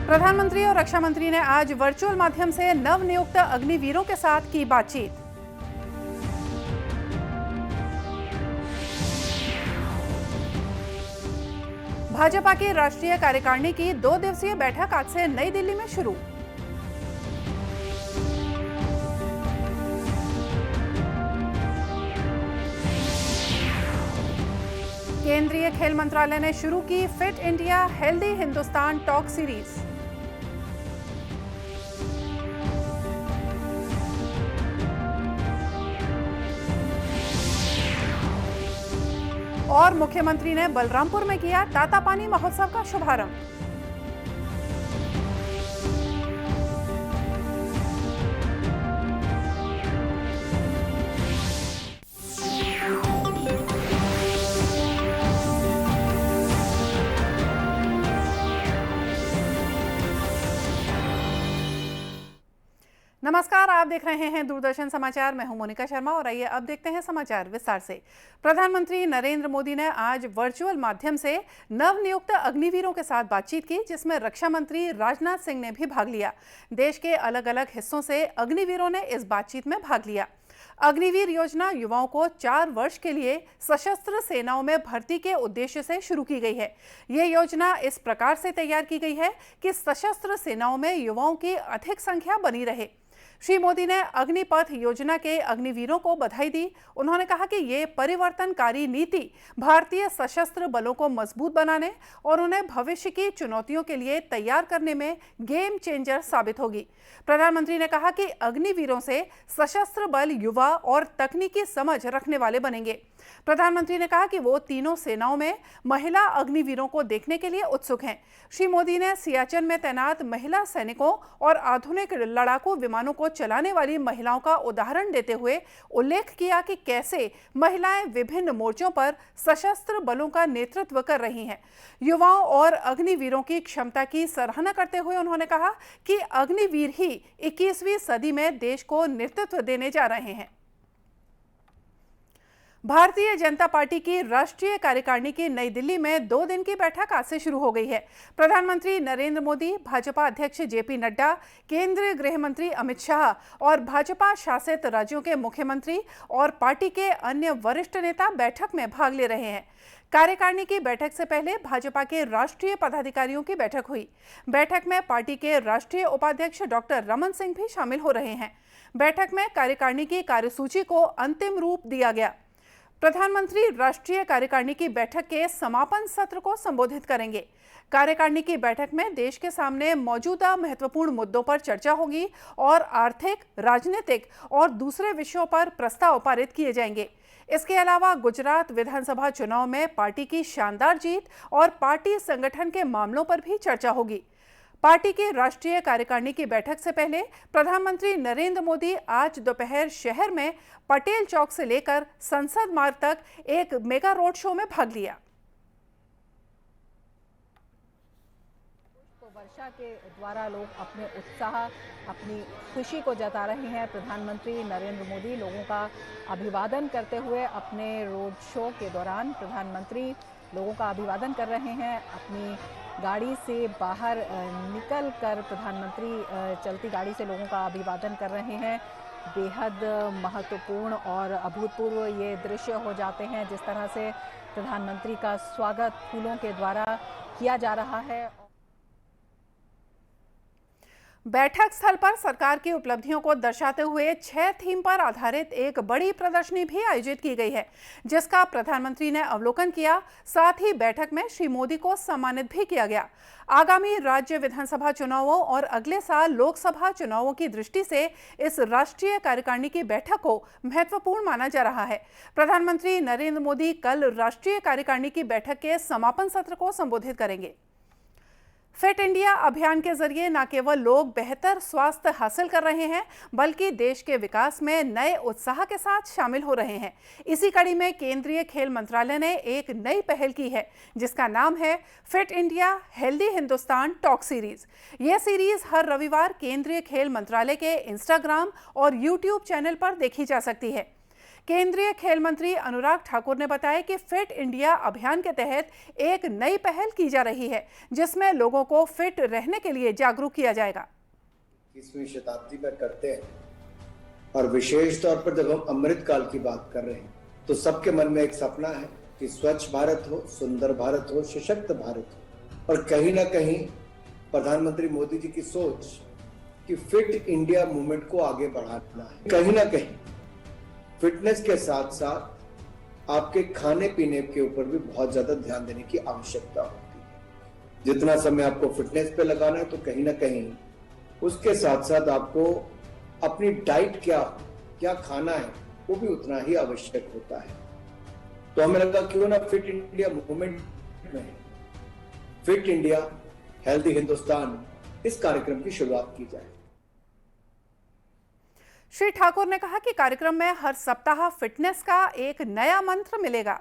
प्रधानमंत्री और रक्षा मंत्री ने आज वर्चुअल माध्यम से नवनियुक्त अग्निवीरों के साथ की बातचीत। भाजपा की राष्ट्रीय कार्यकारिणी की 2 दिवसीय बैठक आज से नई दिल्ली में शुरू। केंद्रीय खेल मंत्रालय ने शुरू की fit India healthy Hindustan talk series. और मुख्यमंत्री ने बलरामपुर में किया तातापानी महोत्सव का शुभारंभ। नमस्कार, आप देख रहे हैं दूरदर्शन समाचार। मैं हूं मोनिका शर्मा और आइए अब देखते हैं समाचार विस्तार से। प्रधानमंत्री नरेंद्र मोदी ने आज वर्चुअल माध्यम से नवनियुक्त अग्निवीरों के साथ बातचीत की, जिसमें रक्षा मंत्री राजनाथ सिंह ने भी भाग लिया। देश के अलग अलग हिस्सों से अग्निवीरों ने इस बातचीत में भाग लिया। अग्निवीर योजना युवाओं को 4 वर्ष के लिए सशस्त्र सेनाओं में भर्ती के उद्देश्य से शुरू की गई है। ये योजना इस प्रकार से तैयार की गई है कि सशस्त्र सेनाओं में युवाओं की अधिक संख्या बनी रहे। श्री मोदी ने अग्निपथ योजना के अग्निवीरों को बधाई दी। उन्होंने कहा कि ये परिवर्तनकारी नीति भारतीय सशस्त्र बलों को मजबूत बनाने और उन्हें भविष्य की चुनौतियों के लिए तैयार करने में गेम चेंजर साबित होगी। प्रधानमंत्री ने कहा कि अग्निवीरों से सशस्त्र बल युवा और तकनीकी समझ रखने वाले बनेंगे। प्रधानमंत्री ने कहा कि वो तीनों सेनाओं में महिला अग्निवीरों को देखने के लिए उत्सुक हैं। श्री मोदी ने सियाचिन में तैनात महिला सैनिकों और आधुनिक लड़ाकू विमानों को चलाने वाली महिलाओं का उदाहरण देते हुए उल्लेख किया कि कैसे महिलाएं विभिन्न मोर्चों पर सशस्त्र बलों का नेतृत्व कर रही हैं। युवाओं और अग्निवीरों की क्षमता की सराहना करते हुए उन्होंने कहा कि अग्निवीर ही 21वीं सदी में देश को नेतृत्व देने जा रहे हैं। भारतीय जनता पार्टी की राष्ट्रीय कार्यकारिणी की नई दिल्ली में 2 दिन की बैठक आज से शुरू हो गई है। प्रधानमंत्री नरेंद्र मोदी, भाजपा अध्यक्ष जेपी नड्डा, केंद्रीय गृह मंत्री अमित शाह और भाजपा शासित राज्यों के मुख्यमंत्री और पार्टी के अन्य वरिष्ठ नेता बैठक में भाग ले रहे हैं। कार्यकारिणी की बैठक से पहले भाजपा के राष्ट्रीय पदाधिकारियों की बैठक हुई। बैठक में पार्टी के राष्ट्रीय उपाध्यक्ष डॉक्टर रमन सिंह भी शामिल हो रहे हैं। बैठक में कार्यकारिणी की कार्यसूची को अंतिम रूप दिया गया। प्रधानमंत्री राष्ट्रीय कार्यकारिणी की बैठक के समापन सत्र को संबोधित करेंगे। कार्यकारिणी की बैठक में देश के सामने मौजूदा महत्वपूर्ण मुद्दों पर चर्चा होगी और आर्थिक, राजनीतिक और दूसरे विषयों पर प्रस्ताव पारित किए जाएंगे। इसके अलावा गुजरात विधानसभा चुनाव में पार्टी की शानदार जीत और पार्टी संगठन के मामलों पर भी चर्चा होगी। पार्टी की राष्ट्रीय कार्यकारिणी की बैठक से पहले प्रधानमंत्री नरेंद्र मोदी आज दोपहर शहर में पटेल चौक से लेकर संसद मार्ग तक एक मेगा रोड शो में भाग लिया। वर्षा के द्वारा लोग अपने उत्साह, अपनी खुशी को जता रहे हैं। प्रधानमंत्री नरेंद्र मोदी लोगों का अभिवादन करते हुए अपने रोड शो के दौरान प्रधानमंत्री लोगों का अभिवादन कर रहे हैं। अपनी गाड़ी से बाहर निकल कर प्रधानमंत्री चलती गाड़ी से लोगों का अभिवादन कर रहे हैं। बेहद महत्वपूर्ण और अभूतपूर्व ये दृश्य हो जाते हैं, जिस तरह से प्रधानमंत्री का स्वागत फूलों के द्वारा किया जा रहा है। बैठक स्थल पर सरकार की उपलब्धियों को दर्शाते हुए 6 थीम पर आधारित एक बड़ी प्रदर्शनी भी आयोजित की गई है, जिसका प्रधानमंत्री ने अवलोकन किया। साथ ही बैठक में श्री मोदी को सम्मानित भी किया गया। आगामी राज्य विधानसभा चुनावों और अगले साल लोकसभा चुनावों की दृष्टि से इस राष्ट्रीय कार्यकारिणी की बैठक को महत्वपूर्ण माना जा रहा है। प्रधानमंत्री नरेंद्र मोदी कल राष्ट्रीय कार्यकारिणी की बैठक के समापन सत्र को संबोधित करेंगे। फिट इंडिया अभियान के जरिए न केवल लोग बेहतर स्वास्थ्य हासिल कर रहे हैं, बल्कि देश के विकास में नए उत्साह के साथ शामिल हो रहे हैं। इसी कड़ी में केंद्रीय खेल मंत्रालय ने एक नई पहल की है, जिसका नाम है fit India healthy Hindustan talk series. यह सीरीज हर रविवार केंद्रीय खेल मंत्रालय के इंस्टाग्राम और यूट्यूब चैनल पर देखी जा सकती है। केंद्रीय खेल मंत्री अनुराग ठाकुर ने बताया कि फिट इंडिया अभियान के तहत एक नई पहल की जा रही है, जिसमें लोगों को फिट रहने के लिए जागरूक किया जाएगा। 21वीं शताब्दी में करते हैं और विशेष तौर पर जब हम अमृत काल की बात कर रहे हैं तो सबके मन में एक सपना है कि स्वच्छ भारत हो, सुंदर भारत हो, सशक्त भारत हो। और कहीं ना कहीं प्रधानमंत्री मोदी जी की सोच कि फिट इंडिया मूवमेंट को आगे बढ़ाना है। कहीं ना कहीं फिटनेस के साथ साथ आपके खाने पीने के ऊपर भी बहुत ज्यादा ध्यान देने की आवश्यकता होती है। जितना समय आपको फिटनेस पे लगाना है तो कहीं ना कहीं उसके साथ साथ आपको अपनी डाइट क्या खाना है वो भी उतना ही आवश्यक होता है। तो हमें लगा क्यों ना फिट इंडिया मूवमेंट में फिट इंडिया हेल्दी हिंदुस्तान इस कार्यक्रम की शुरुआत की जाए। श्री ठाकुर ने कहा कि कार्यक्रम में हर सप्ताह फिटनेस का एक नया मंत्र मिलेगा।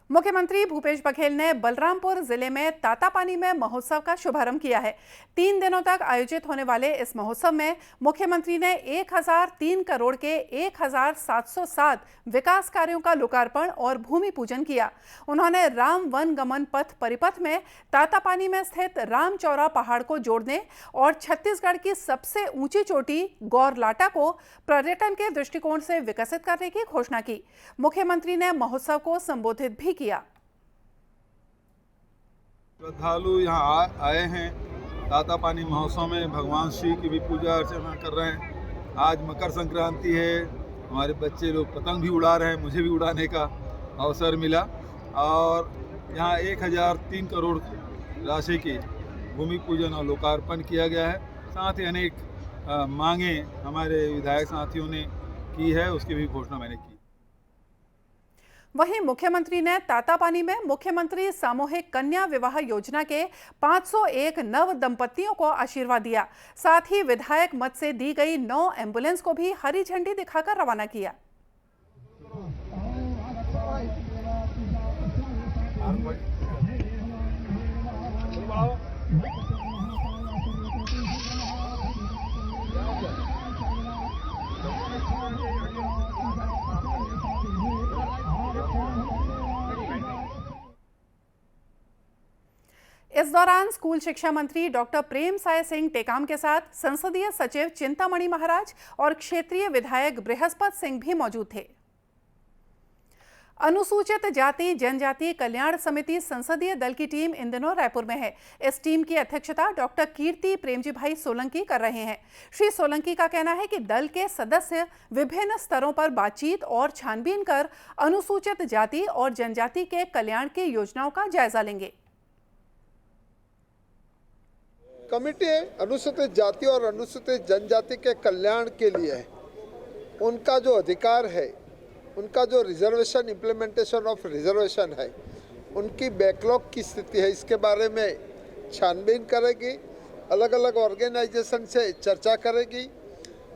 मुख्यमंत्री भूपेश बघेल ने बलरामपुर जिले में तातापानी में महोत्सव का शुभारंभ किया है। 3 दिनों तक आयोजित होने वाले इस महोत्सव में मुख्यमंत्री ने 1003 करोड़ के 1707 विकास कार्यों का लोकार्पण और भूमि पूजन किया। उन्होंने राम वन गमन पथ परिपथ में तातापानी में स्थित रामचौरा पहाड़ को जोड़ने और छत्तीसगढ़ की सबसे ऊंची चोटी गौरलाटा को पर्यटन के दृष्टिकोण से विकसित करने की घोषणा की। मुख्यमंत्री ने महोत्सव को संबोधित भी किया। श्रद्धालु यहाँ आए हैं तातापानी महोत्सव में, भगवान श्री की भी पूजा अर्चना कर रहे हैं। आज मकर संक्रांति है, हमारे बच्चे लोग पतंग भी उड़ा रहे हैं, मुझे भी उड़ाने का अवसर मिला। और यहाँ 1003 करोड़ राशि की भूमि पूजन और लोकार्पण किया गया है। साथ ही अनेक मांगे हमारे विधायक साथियों ने की है, उसकी भी घोषणा मैंने की। वहीं मुख्यमंत्री ने तातापानी में मुख्यमंत्री सामूहिक कन्या विवाह योजना के 501 नव दंपतियों को आशीर्वाद दिया। साथ ही विधायक मद से दी गई 9 एम्बुलेंस को भी हरी झंडी दिखाकर रवाना किया। इस दौरान स्कूल शिक्षा मंत्री डॉक्टर प्रेम साय सिंह टेकाम के साथ संसदीय सचिव चिंतामणि महाराज और क्षेत्रीय विधायक बृहस्पत सिंह भी मौजूद थे। अनुसूचित जाति जनजाति कल्याण समिति संसदीय दल की टीम इन दिनों रायपुर में है। इस टीम की अध्यक्षता डॉक्टर कीर्ति प्रेमजी भाई सोलंकी कर रहे हैं। श्री सोलंकी का कहना है कि दल के सदस्य विभिन्न स्तरों पर बातचीत और छानबीन कर अनुसूचित जाति और जनजाति के कल्याण की योजनाओं का जायजा लेंगे। कमेटी अनुसूचित जाति और अनुसूचित जनजाति के कल्याण के लिए है। उनका जो अधिकार है, उनका जो रिजर्वेशन इम्प्लीमेंटेशन ऑफ रिजर्वेशन है, उनकी बैकलॉग की स्थिति है, इसके बारे में छानबीन करेगी, अलग अलग ऑर्गेनाइजेशन से चर्चा करेगी।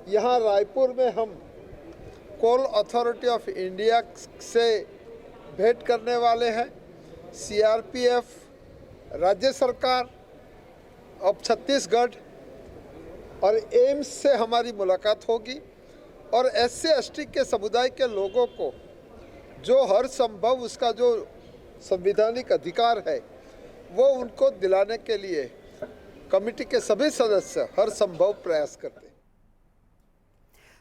यहाँ रायपुर में हम कोल अथॉरिटी ऑफ इंडिया से भेंट करने वाले हैं। सीआरपीएफ, राज्य सरकार, अब छत्तीसगढ़ और एम्स से हमारी मुलाकात होगी और SC ST के समुदाय के लोगों को जो हर संभव उसका जो संवैधानिक अधिकार है वो उनको दिलाने के लिए कमेटी के सभी सदस्य हर संभव प्रयास करते हैं।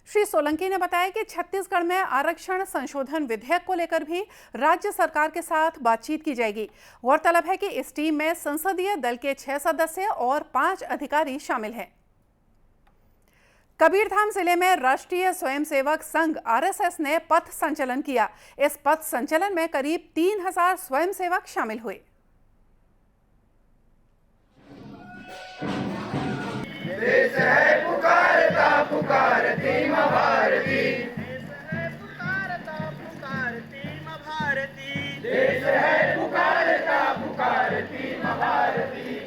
श्री सोलंकी ने बताया कि छत्तीसगढ़ में आरक्षण संशोधन विधेयक को लेकर भी राज्य सरकार के साथ बातचीत की जाएगी। गौरतलब है कि इस टीम में संसदीय दल के 6 सदस्य और 5 अधिकारी शामिल हैं। कबीरधाम जिले में राष्ट्रीय स्वयंसेवक संघ RSS ने पथ संचलन किया। इस पथ संचलन में करीब 3000 स्वयंसेवक शामिल हुए। देश है पुकारता पुकारती मां भारती, पुकारता पुकारती मां भारती, देश है पुकारता पुकारती मां भारती।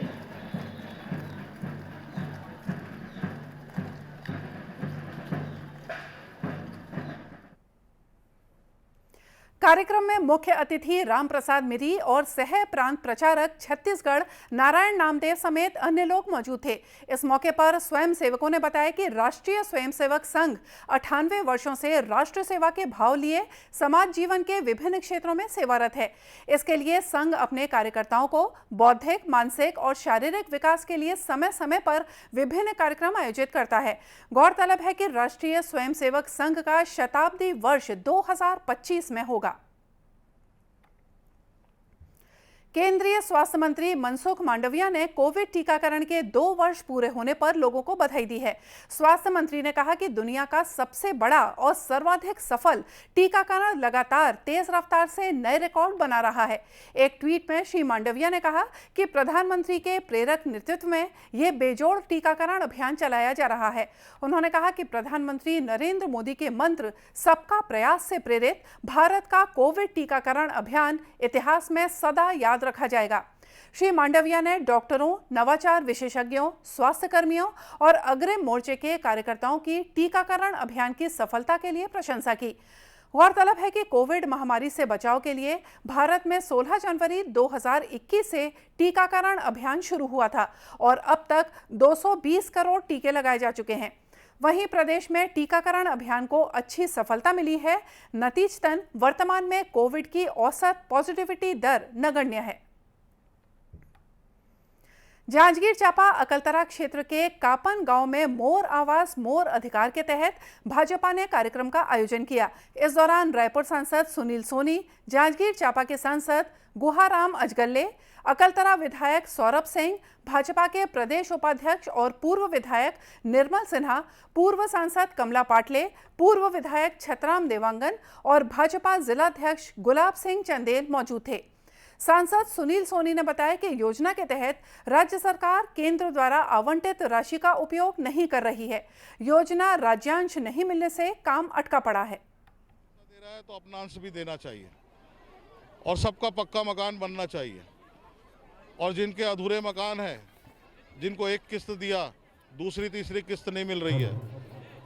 कार्यक्रम में मुख्य अतिथि रामप्रसाद मिरी और सह प्रांत प्रचारक छत्तीसगढ़ नारायण नामदेव समेत अन्य लोग मौजूद थे। इस मौके पर स्वयं सेवकों ने बताया कि राष्ट्रीय स्वयंसेवक संघ 98 वर्षों से राष्ट्र सेवा के भाव लिए समाज जीवन के विभिन्न क्षेत्रों में सेवारत है। इसके लिए संघ अपने कार्यकर्ताओं को बौद्धिक, मानसिक और शारीरिक विकास के लिए समय समय पर विभिन्न कार्यक्रम आयोजित करता है। गौरतलब है कि राष्ट्रीय स्वयंसेवक संघ का शताब्दी वर्ष 2025 में होगा। केंद्रीय स्वास्थ्य मंत्री मनसुख मांडविया ने कोविड टीकाकरण के 2 वर्ष पूरे होने पर लोगों को बधाई दी है। स्वास्थ्य मंत्री ने कहा कि दुनिया का सबसे बड़ा और सर्वाधिक सफल टीकाकरण लगातार तेज रफ्तार से नए रिकॉर्ड बना रहा है। एक ट्वीट में श्री मांडविया ने कहा कि प्रधानमंत्री के प्रेरक नेतृत्व में यह बेजोड़ टीकाकरण अभियान चलाया जा रहा है। उन्होंने कहा कि प्रधानमंत्री नरेंद्र मोदी के मंत्र सबका प्रयास से प्रेरित भारत का कोविड टीकाकरण अभियान इतिहास में सदा याद रखा जाएगा। श्री मांडविया ने डॉक्टरों, नवाचार विशेषज्ञों, स्वास्थ्य कर्मियों और अग्रिम मोर्चे के कार्यकर्ताओं की टीकाकरण अभियान की सफलता के लिए प्रशंसा की। गौरतलब है कि कोविड महामारी से बचाव के लिए भारत में 16 जनवरी 2021 से टीकाकरण अभियान शुरू हुआ था और अब तक 220 करोड़ टीके लगाए जा चुके हैं। वहीं प्रदेश में टीकाकरण अभियान को अच्छी सफलता मिली है। नतीजतन वर्तमान में कोविड की औसत पॉजिटिविटी दर नगण्य है। जांजगीर चांपा अकलतरा क्षेत्र के कापन गांव में मोर आवाज मोर अधिकार के तहत भाजपा ने कार्यक्रम का आयोजन किया। इस दौरान रायपुर सांसद सुनील सोनी, जांजगीर चांपा के सांसद गुहाराम अजगले, अकलतरा विधायक सौरभ सिंह, भाजपा के प्रदेश उपाध्यक्ष और पूर्व विधायक निर्मल सिन्हा, पूर्व सांसद कमला पाटले, पूर्व विधायक छतराम देवांगन और भाजपा जिलाध्यक्ष गुलाब सिंह चंदेल मौजूद थे। सांसद सुनील सोनी ने बताया कि योजना के तहत राज्य सरकार केंद्र द्वारा आवंटित राशि का उपयोग नहीं कर रही है। योजना राज्यांश नहीं मिलने से काम अटका पड़ा है। दे रहा है तो अपना अंश भी देना चाहिए और सबका पक्का मकान बनना चाहिए। और जिनके अधूरे मकान हैं, जिनको एक किस्त दिया, दूसरी तीसरी किस्त नहीं मिल रही है,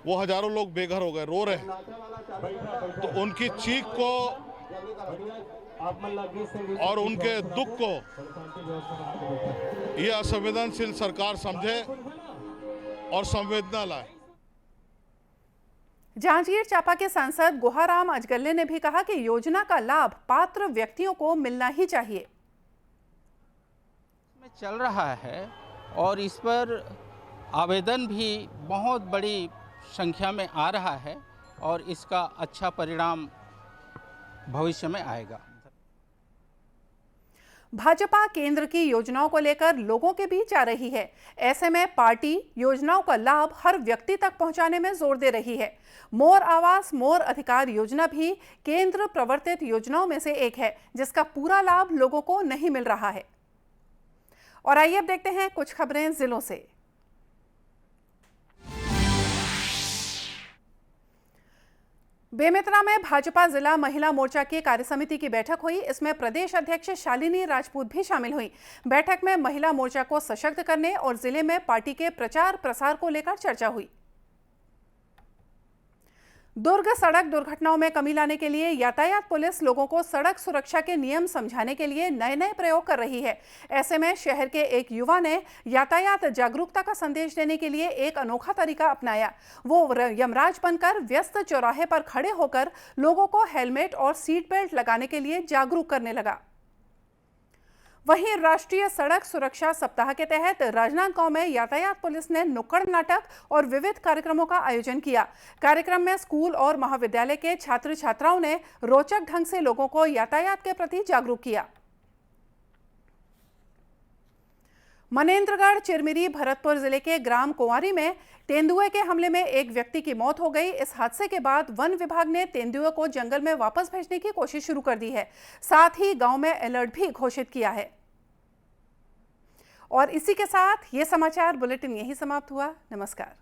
वो हजारों लोग बेघर हो गए, रो रहे हैं। तो उनकी चीख को और उनके दुख को ये असंवेदनशील सरकार समझे और संवेदना लाए। जांजगीर चांपा के सांसद गुहाराम अजगले ने भी कहा कि योजना का लाभ पात्र व्यक्तियों को मिलना ही चाहिए। में चल रहा है और इस पर आवेदन भी बहुत बड़ी संख्या में आ रहा है और इसका अच्छा परिणाम भविष्य में आएगा। भाजपा केंद्र की योजनाओं को लेकर लोगों के बीच आ रही है। ऐसे में पार्टी योजनाओं का लाभ हर व्यक्ति तक पहुंचाने में जोर दे रही है। मोर आवास मोर अधिकार योजना भी केंद्र प्रवर्तित योजनाओं में से एक है, जिसका पूरा लाभ लोगों को नहीं मिल रहा है। और आइए अब देखते हैं कुछ खबरें जिलों से। बेमेतरा में भाजपा जिला महिला मोर्चा की कार्यसमिति की बैठक हुई। इसमें प्रदेश अध्यक्ष शालिनी राजपूत भी शामिल हुई। बैठक में महिला मोर्चा को सशक्त करने और जिले में पार्टी के प्रचार प्रसार को लेकर चर्चा हुई। दुर्ग सड़क दुर्घटनाओं में कमी लाने के लिए यातायात पुलिस लोगों को सड़क सुरक्षा के नियम समझाने के लिए नए नए प्रयोग कर रही है। ऐसे में शहर के एक युवा ने यातायात जागरूकता का संदेश देने के लिए एक अनोखा तरीका अपनाया। वो यमराज बनकर व्यस्त चौराहे पर खड़े होकर लोगों को हेलमेट और सीट बेल्ट लगाने के लिए जागरूक करने लगा। वहीं राष्ट्रीय सड़क सुरक्षा सप्ताह के तहत राजनांदगांव में यातायात पुलिस ने नुक्कड़ नाटक और विविध कार्यक्रमों का आयोजन किया। कार्यक्रम में स्कूल और महाविद्यालय के छात्र छात्राओं ने रोचक ढंग से लोगों को यातायात के प्रति जागरूक किया। मनेंद्रगढ़ चिरमिरी भरतपुर जिले के ग्राम कुंवारी में तेंदुए के हमले में एक व्यक्ति की मौत हो गई। इस हादसे के बाद वन विभाग ने तेंदुए को जंगल में वापस भेजने की कोशिश शुरू कर दी है। साथ ही गांव में अलर्ट भी घोषित किया है। और इसी के साथ ये समाचार बुलेटिन यही समाप्त हुआ। नमस्कार।